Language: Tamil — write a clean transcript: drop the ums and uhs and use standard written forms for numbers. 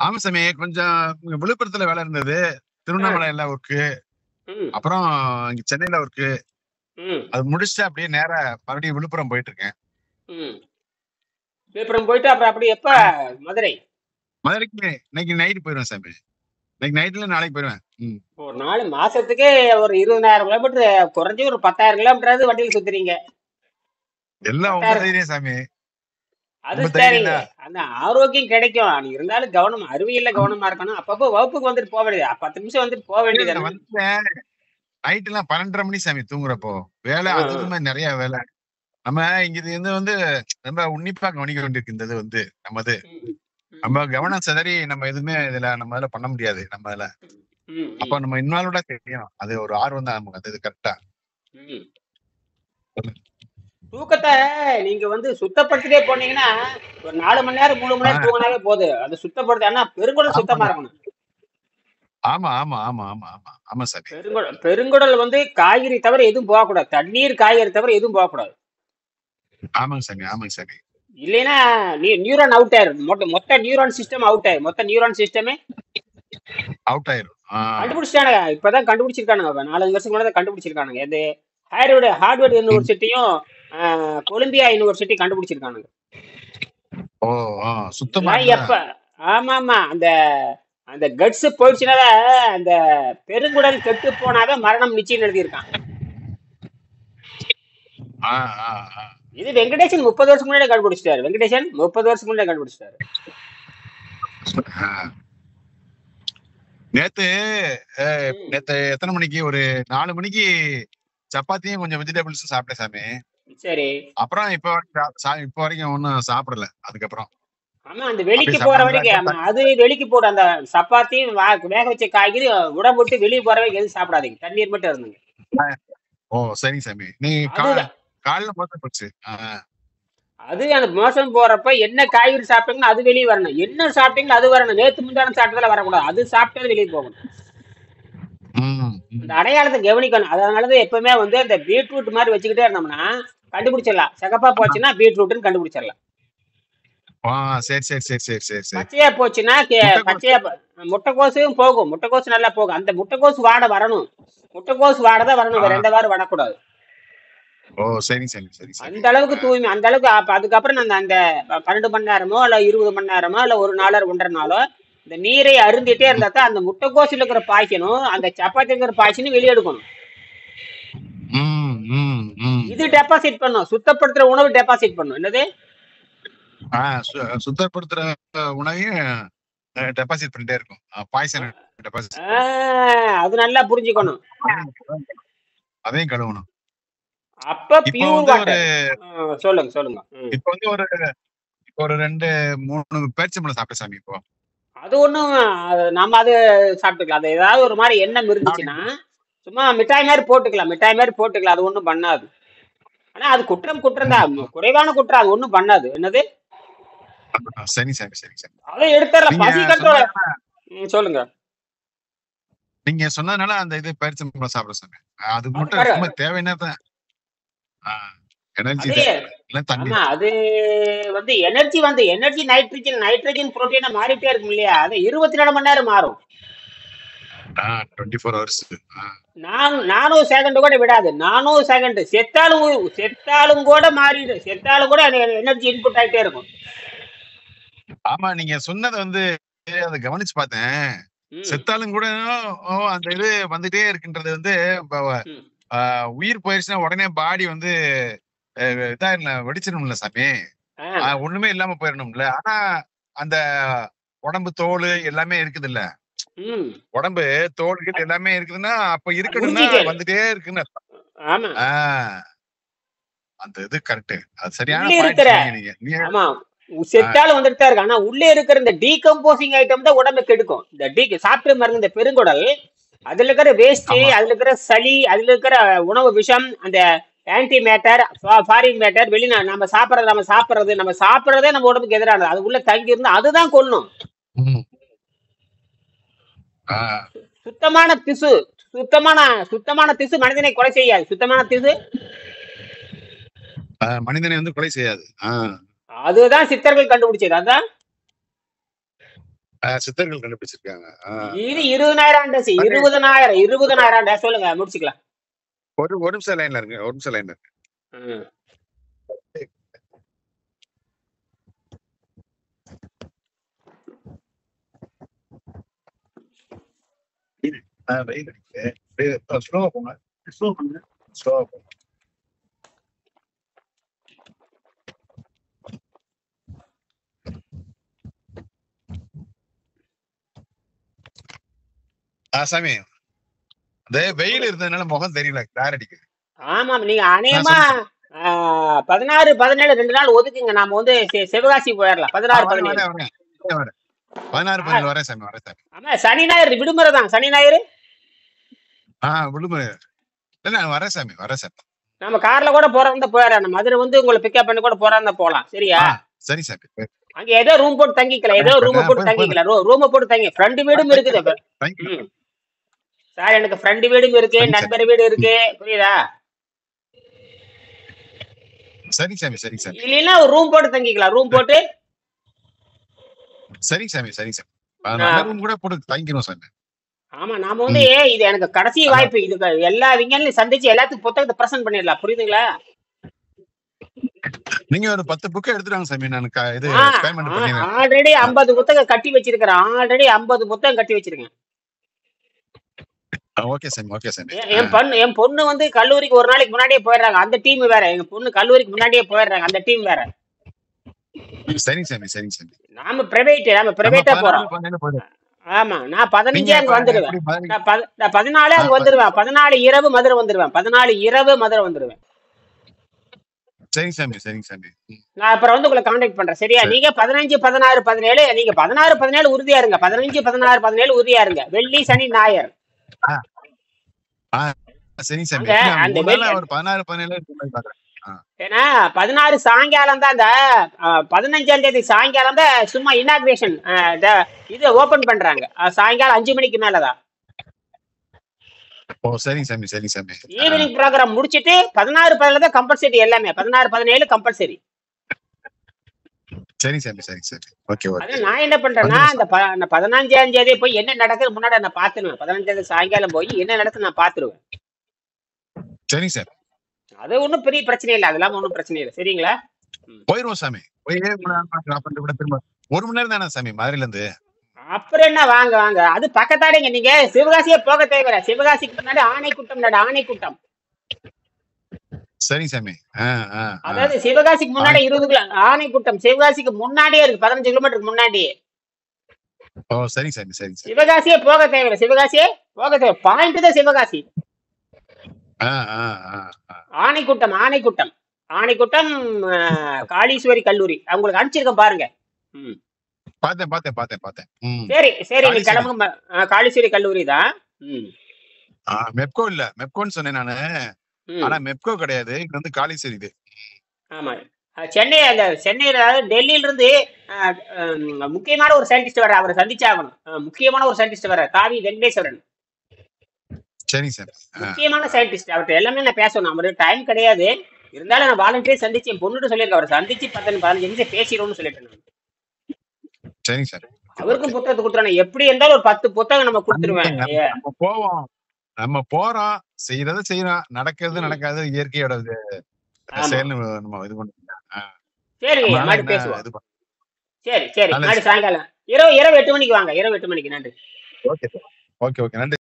ஆமா சாமி, கொஞ்சம் விழுப்புரத்துல வேலை இருந்தது, திருவண்ணாமலை எல்லாம் ஒர்க்கு, ம் அப்புறம் இங்க சென்னையில ஒர்க்கு. ம் அது முடிச்சுட்டு அப்படியே நேரா மறுபடியும் விழுப்புரம் போயிட்டு இருக்கேன். ம் விழுப்புரம் போயிட்டு அப்புறம் அப்படி எப்ப மதுரை? மதுரைக்கு இன்னைக்கு நைட்டு போயிடுவேன் சாமி. இன்னைக்கு நைட்ல நாளைக்கு போயிடுவேன். ஒரு நாள் மாசத்துக்கே ஒரு 20,000 கிலோமீட்டர், குறைஞ்சி ஒரு 10,000 கிலோமீட்டராவது வண்டியில் சுத்துறீங்க. எல்லாம் உங்க 10,000 தைரியம் சாமி, அது உங்க சரி. தைரியம் தான். அந்த ஆரோக்கியம் கிடைக்கும். நீ இருந்தாலும் கவனம், அறிவியல்ல கவனமா இருக்கணும். அப்பப்போ வகுப்புக்கு வந்துட்டு போக வேண்டியது, 10 நிமிஷம் வந்துட்டு போக வேண்டியது. வந்து நைட் எல்லாம் 12:30 மணி சாமி தூங்குறப்போ வேலை அதுவுமே நிறைய வேலை. நம்ம இங்க இருந்து வந்து ரொம்ப உன்னிப்பா கவனிக்க வேண்டியிருக்கு. இந்த இது வந்து நம்ம கவனம் சிதறி நம்ம எதுவுமே இதுல நம்ம இதுல பண்ண முடியாது. நம்ம இதுல அப்ப நம்ம இன்வால்வ்டா தெரியும். அது ஒரு ஆர்வம் தான் நமக்கு. அது கரெக்டா. தூக்கத்தை நீங்க வந்து சுத்தப்படுத்திட்டே போனீங்கன்னா ஒரு 4 மணி நேரம் 3 மணி நேரம் தூங்கினாவே போதும். அதை சுத்தப்படுத்த, ஆனா பெருங்குடல் சுத்தமா இருக்கணும். ஆமா ஆமா ஆமா ஆமா ஆமா ஆமா சாமி. பெருங்குடல் வந்து காய்கறி தவிர எதுவும் போகக்கூடாது. தண்ணீர், காய்கறி தவிர எதுவும் போகக்கூடாது. ஆமாங்க சாமி, ஆமாங்க சாமி. இல்லைன்னா நியூரான் அவுட் ஆயிரும். மொத்த நியூரான் சிஸ்டம் அவுட் ஆயிரும். மொத்த நியூரான் சிஸ்டமே அவுட் ஆயிரும். கண்டுபிடிச்சிட்டானுங்க. இப்பதான் கண்டுபிடிச்சிருக்கானுங்க. 4-5 வருஷத்துக்கு முன்னாடி கண்டுபிடிச்சிருக்கானுங்க. இது ஹார்வர்ட் யூனிவர்சிட்டியும் கொலம்பியா யூனிவர்சிட்டி கண்டுபிடிச்சிருக்கானுங்க. ஓ சுத்தமா எப்ப? ஆமா ஆமா. அந்த அந்த கட்ஸ் போயிடுச்சுனால அந்த பெருங்குடல் கெட்டு போனாவே மரணம் நிச்சயம் எழுதியிருக்கான். இது வெங்கடேசன் 30 வருஷத்துக்கு முன்னாடி கண்டுபிடிச்சிட்டாரு. வெங்கடேசன் 30 வருஷத்துக்கு முன்னாடி கண்டுபிடிச்சிட்டாரு. நேத்து எத்தனை மணிக்கு? ஒரு 4 மணிக்கு சப்பாத்தியும் கொஞ்சம் வெஜிடபிள்ஸும் சாப்பிட்டேன் சாமி. சரி. அப்புறம் இப்ப வரைக்கும் ஒன்னும் சாப்பிடல. அதுக்கப்புறம் ஆமா, அந்த வெளிக்கு போற வரைக்கும் அது வெளிக்கு போட அந்த சப்பாத்தியும் வேக வச்ச காய்கறி உடம்பு விட்டு வெளியே போற வரைக்கும் எதுவும் சாப்பிடாதீங்க. தண்ணீர் மட்டும் இருந்துங்க. ஓ சரிங்க சாமி. நீ காலைல மோசம் போச்சு. அது அந்த மோசம் போறப்ப என்ன காய்கறி சாப்பிட்டீங்கன்னா அது வெளியே வரணும். என்ன சாப்பிட்டீங்களோ அது வரணும். நேற்று முந்தானம் சாப்பிட்டதுல வரக்கூடாது. அது சாப்பிட்டது வெளியே போகணும். இந்த அடையாளத்தை கவனிக்கணும். அதனாலதான் எப்பவுமே வந்து அந்த பீட்ரூட் மாதிரி வச்சுக்கிட்டே இருந்தோம்னா கண்டுபிடிச்சிடலாம். சிகப்பா போச்சுன்னா பீட்ரூட்னு கண்டுபிடிச்சிடலாம். சரி சரி சரி சரி சரி சரி. பச்சையா போச்சுன்னா முட்டைக்கோசும் போகும். முட்டைக்கோசு நல்லா போகும். அந்த முட்டைக்கோசு வாடை வரணும். முட்டைக்கோசு வாடை வரணும். வேற எந்த வாரம் வரக்கூடாது. ஓ சரி சரி சரி. அந்த அளவுக்கு தூய்மை, அந்த அளவுக்கு. அதுக்கப்புறம் நான் அந்த 12 மணி நேரமோ இல்ல 20 மணி நேரமோ இல்ல ஒரு நாளோ 1.5 நாளோ இந்த நீரை அருந்திட்டே இருந்தா தான் அந்த முட்டைக்கோசுல இருக்கிற பாய்ச்சனும் அந்த சப்பாத்தி இருக்கிற பாய்ச்சனும் வெளியே எடுக்கணும். இது டெபாசிட் பண்ணும். சுத்தப்படுத்துற உணவு டெபாசிட் பண்ணும். என்னது? சுத்தப்படுத்துற உணவையும் டெபாசிட் பண்ணிட்டே இருக்கும். Poison deposit. அது நல்லா புரிஞ்சுக்கணும். அதையும் கழுவணும். அப்ப பியூர் வாட்டர். சொல்லுங்க சொல்லுங்க. இப்ப வந்து ஒரு 2-3 பேரிச்சம்பழம் சாப்பிட்டேன் சாமி. இப்போ அது ஒண்ணும் நம்ம அது சாப்பிட்டுக்கலாம். அது ஏதாவது ஒரு மாதிரி எண்ணம் இருந்துச்சுன்னா சும்மா மிட்டாய் மாதிரி போட்டுக்கலாம். மிட்டாய் மாதிரி போட்டுக்கலாம். அது ஒண்ணும் பண்ணாது. ஆனா அது குற்றம் தான். குறைவான குற்றம். அது ஒண்ணும் பண்ணாது. என்னது? சரி சாமி சரி சரி. அதை எடுத்துடலாம். பசி கண்ட்ரோல். சொல்லுங்க. நீங்க சொன்னதுனால அந்த இது பேரிச்சம்பழம் சாப்பிட சாமி. அது மட்டும் ரொம்ப தேவைன்னா தான் எனர்ஜி. அது வந்து எனர்ஜி நைட்ரஜன் புரோட்டீனா மாறிட்டே இருக்கும் இல்லையா? அது 24 மணி நேரம் மாறும். 24 hours. நானோ செகண்ட் கூட விடாது. நானோ செகண்ட் செத்தாலும் கூட மாறிடு. செத்தாலும் கூட எனர்ஜி இன்புட் ஆயிட்டே இருக்கும். ஆமா, நீங்க சொன்னதை வந்து அதை கவனிச்சு பார்த்தேன். செத்தாலும் கூட அந்த இது வந்துட்டே இருக்குன்றது வந்து உயிர் போயிருச்சுன்னா உடனே பாடி வந்து இதா வெடிச்சிடணும்ல சாமி. ஒண்ணுமே இல்லாம போயிடணும்ல. ஆனா அந்த உடம்பு தோல் எல்லாமே இருக்குது இல்ல, உடம்பு தோல் எல்லாமே இருக்குதுன்னா அப்ப இருக்கணும்னா வந்துட்டே இருக்குன்னு. அந்த இது கரெக்ட். அது சரியான பாயிண்ட். ஆமா, செத்தாலும் வந்துட்டு தான் இருக்கு. ஆனா உள்ளே இருக்கிற இந்த டீகம்போசிங் ஐட்டம் தான் உடம்புக்கு எடுக்கும். இந்த சாப்பிட்டு மருந்து, இந்த பெருங்குடல், அதுல இருக்கிற வேஸ்ட், அதுல இருக்கிற சளி, அதுல இருக்கிற உணவு விஷம், அந்த ஆன்டி மேட்டர், ஃபாரின் மேட்டர், வெளியே நம்ம சாப்பிட்றதே நம்ம உடம்புக்கு எதிரானது. அது உள்ள தங்கி இருந்தா அதுதான் கொல்லும். சுத்தமான திசு மனிதனை கொலை செய்யாது. சுத்தமான திசு மனிதனை வந்து கொலை செய்யாது. அதுதான் சித்தர்கள் கண்டுபிடிச்சது. அதான் சித்தர்கள் கண்டுபிடிச்சிருக்காங்க. இது 20,000 சொல்லுங்க, முடிச்சுக்கலாம். ஒரு நிமிஷம் லைன்ல இருக்கு, ஒரு நிமிஷம் லைன்ல இருக்கு. ஸ்லோவா போங்க, ஸ்லோவா பண்ணுங்க, ஸ்லோவா போங்க. சாமி, இந்த வெயில் இருந்ததுனால முகம் தெரியல, கிளாரிட்டிக்கு. ஆமாம், நீங்க அநேகமா 16, 17 2 நாள் ஒதுக்குங்க. நாம வந்து சிவகாசி போயிடலாம். 16, 17 வரேன் சாமி, வரேன் சாமி. ஆமா, சனி ஞாயிறு விடுமுறை தான். சனி ஞாயிறு விடுமுறை. வரேன் சாமி, வரேன் சாமி. நம்ம கார்ல கூட போறதா போயிடலாம். மதுரை வந்து உங்களை பிக்கப் பண்ணி கூட போறதா போலாம். சரியா? சரி சாமி. அங்க ஏதோ ரூம் போட்டு தங்கிக்கலாம், ஏதோ ரூம் போட்டு தங்கிக்கலாம். ரூம் போட்டு தங்கி ஃப்ரெண்ட் வீடும் இருக்குது சார். எனக்கு ஃப்ரெண்ட் வீடும் இருக்கு, நண்பர் வீடு இருக்கு. புரியுதா? சரி சாமி, சரி சாமி. இல்லைன்னா ஒரு ரூம் போட்டு தங்கிக்கலாம், ரூம் போட்டு. சரி சாமி, சரி சாமி. ரூம் கூட போட்டு தங்கிரும் சாமி. ஆமா, நாம வந்து இது எனக்கு கடைசி வாய்ப்பு. இது எல்லா விஞ்ஞானியும் சந்திச்சு எல்லாத்துக்கும் புத்தகத்தை பிரசன்ட் பண்ணிடலாம். புரியுதுங்களா? நீங்க ஒரு 10 புக் எடுத்துறாங்க சாமி. நான் இது பேமெண்ட் பண்ணிடுறேன். ஆல்ரெடி 50 புத்தகம் கட்டி வச்சிருக்கேன். ஆல்ரெடி 50 புத்தகம் கட்டி வச்சிருக்கேன். ஓகே சாமி, ஓகே சாமி. என் பொண்ணு வந்து கல்லூரிக்கு ஒரு நாளைக்கு முன்னாடியே போயிடுறாங்க. அந்த டீம் வேற. எங்க பொண்ணு கல்லூரிக்கு முன்னாடியே போயிடுறாங்க. அந்த டீம் வேற. சரி சாமி, சரி சாமி. நாம பிரைவேட்டா போறோம். ஆமா, நான் 15 அங்க வந்துடுவேன். நான் 14 அங்க வந்துடுவேன். 14 இரவு மதுரை வந்துடுவேன். 14 இரவு மதுரை வந்துடுவேன். சரி சாமி, சரி சாமி. நான் அப்புறம் வந்து உங்களை கான்டாக்ட் பண்றேன். சரியா? நீங்க 15, 16, 17 நீங்க 16, 17 உறுதியா இருங்க. 15, 16, 17 உறுதியா இருங்க. வெள்ளி, சனி, ஞாயிறு. சரி சாமி. ஒரு 16, 17 ஏன்னா 16 சாயங்காலம் தான், இந்த 15ஆம் தேதி சாயங்காலம் தான் சும்மா இனாகிரேஷன் இது ஓபன் பண்றாங்க. சாயங்காலம் 5 மணிக்கு மேலதான். சரி சாமி, சரி சாமி. ஈவினிங் ப்ரோக்ராம் முடிச்சிட்டு 16, 17 தான் கம்பல்சரி. எல்லாமே 16, 17 கம்பல்சரி. சரி சாமி, சரி சரி. Okay, okay. நான் என்ன பண்றேன்னா, இந்த 15ஆம் தேதி போய் என்ன நடக்குது முன்னாடி நான் பாத்துருவேன். 15ஆம் தேதி சாயங்காலம் போய் என்ன நடக்குது நான் பாத்துருவேன். சரி சார். அது ஒண்ணும் பெரிய பிரச்சனை இல்லை. அதெல்லாம் ஒண்ணும் பிரச்சனை இல்லை. சரிங்களா? போயிருவோம் சாமி. திரும்ப 1 மணி நேரம் தானே சாமி மதுரையில இருந்து? அப்புறம் என்ன, வாங்க வாங்க. அது பக்கத்தாடுங்க. நீங்க சிவகாசியே போக தேவையில்ல. சிவகாசிக்கு முன்னாடி ஆணைக்கூட்டம், ஆணைக்கூட்டம். சரி சாமி. அதாவது சிவகாசிக்கு முன்னாடி 20 ஆணைக்கூட்டம் சிவகாசிக்கு முன்னாடியே இருக்கு. 15 கிலோமீட்டருக்கு முன்னாடியே. சரி சாமி, சரி. சிவகாசியே போக தேவையில்லை. சிவகாசியே போக தேவை. பாயிண்ட் தான் சிவகாசி. ஆணைக்கூட்டம், ஆணைக்கூட்டம், ஆணைக்கூட்டம். காளீஸ்வரி கல்லூரி அவங்களுக்கு அனுப்பிச்சிருக்கேன் பாருங்க. பார்த்தேன். சரி சரி, நீங்க கிளம்புங்க. காளீஸ்வரி கல்லூரி தான். மெப்கோ இல்ல, மெப்கோன்னு சொன்னேன் நானு. ஆனா மெப்கோ கிடையாது, இது வந்து காளீஸ்வரி. இது ஆமா, சென்னை. அந்த சென்னையில, டெல்லியில இருந்து முக்கியமான ஒரு சயின்டிஸ்ட் வர, அவரை சந்திச்சாகணும். முக்கியமான ஒரு சயின்டிஸ்ட் வர, தாவி வெங்கடேஸ்வரன். சரி சார். முக்கியமான சயின்டிஸ்ட். அவர்கிட்ட எல்லாமே நான் பேசணும். அவருக்கு டைம் கிடையாது. இருந்தாலும் நான் வாலண்டியர் சந்திச்சு என் பொண்ணுட்டு சொல்லியிருக்கேன். அவரை சந்திச்சு 10-15 நிமிஷம் பேசிடும்னு சொல்லிட்டேன். சரி சார். அவருக்கும் புத்தகத்தை கொடுத்துருவேன். எப்படி இருந்தாலும் ஒரு 10 புத்தகம் நம்ம கொடுத்துருவேன். நம்ம போறோம், செய்யறத செய்யறோம், நடக்கிறது நடக்காது, இயற்கையோட செயல் நம்ம இது பண்ணுவோம். சரி, நாளைக்கு பேசுவோம். சரி சரி, நாளைக்கு சாயங்காலம் இரவு 8 மணிக்கு வாங்க. இரவு 8 மணிக்கு. நன்றி. ஓகே, நன்றி.